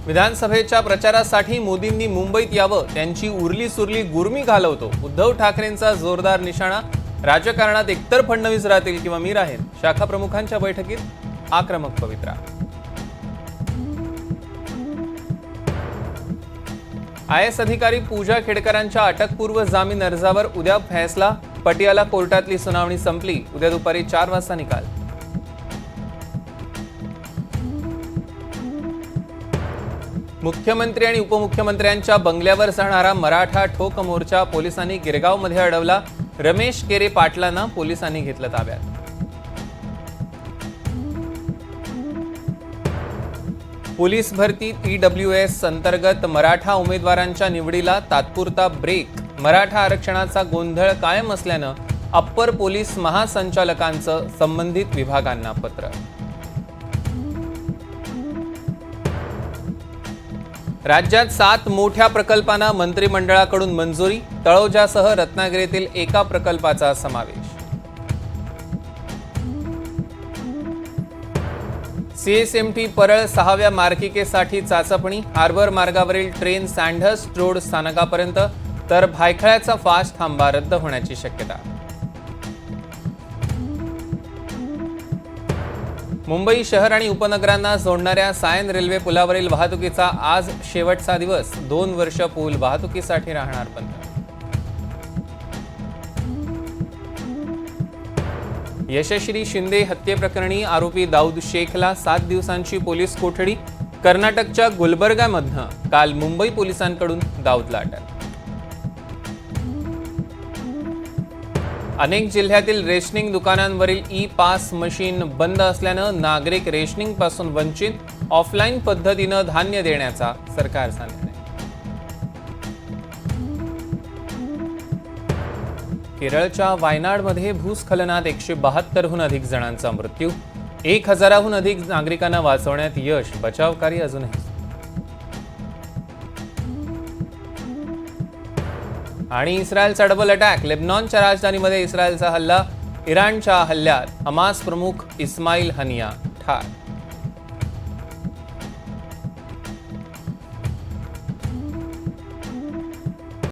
विधानसभेच्या प्रचारासाठी मोदींनी मुंबईत यावं, त्यांची उरली सुरली गुरमी घालवतो. उद्धव ठाकरेंचा जोरदार निशाणा. राजकारणात एकतर फडणवीस राहतील किंवा मी राहीन. शाखा प्रमुखांच्या बैठकीत आक्रमक पवित्रा. IAS अधिकारी पूजा खेडकरांच्या अटकपूर्व जामीन अर्जावर उद्या फैसला. पटियाला कोर्टातली सुनावणी संपली. उद्या दुपारी 4 वाजता निकाल. मुख्यमंत्री आणि उपमुख्यमंत्र्यांच्या बंगल्यावर जाणारा मराठा ठोक मोर्चा पोलिसांनी गिरगावमध्ये अडवला. रमेश केरे पाटलांना पोलिसांनी घेतलं ताब्यात. पोलीस भरती TWS अंतर्गत मराठा उमेदवारांच्या निवडीला तात्पुरता ब्रेक. मराठा आरक्षणाचा गोंधळ कायम असल्यानं अप्पर पोलीस महासंचालकांचं संबंधित विभागांना पत्र. राज्यात 7 मोठ्या प्रकल्पांना मंत्रिमंडळाकडून मंजुरी. तळोजासह रत्नागिरीतील एका प्रकल्पाचा समावेश. CSMT परळ 6व्या मार्गिकेसाठी चाचपणी. हार्बर मार्गावरील ट्रेन सँडहर्स्ट रोड स्थानकापर्यंत, तर भायखळ्याचा फास्ट थांबा रद्द होण्याची शक्यता. मुंबई शहर आणि उपनगरांना जोडणाऱ्या सायन रेल्वे पुलावरील वाहतुकीचा आज शेवटचा दिवस. 2 वर्ष पूल वाहतुकीसाठी राहणार बंद. यशश्री शिंदे हत्येप्रकरणी आरोपी दाऊद शेखला 7 दिवसांची पोलीस कोठडी. कर्नाटकच्या गुलबर्गामधनं काल मुंबई पोलिसांकडून दाऊदला अटक. अनेक जिल्ह्यातील रेशनिंग दुकानांवरील ई-पास मशीन बंद असल्यानं नागरिक रेशनिंगपासून वंचित. ऑफलाईन पद्धतीनं धान्य देण्याचा सरकारचा निर्णय. केरळच्या वायनाडमध्ये भूस्खलनात 172हून अधिक जणांचा मृत्यू. 1000हून अधिक नागरिकांना वाचवण्यात यश. बचावकार्य अजूनही. आणि इस्रायलचा डबल अटॅक. लेबनॉनच्या राजधानीमध्ये इस्रायलचा हल्ला. इराणच्या हल्ल्यात हमास प्रमुख इस्माईल हनिया ठार.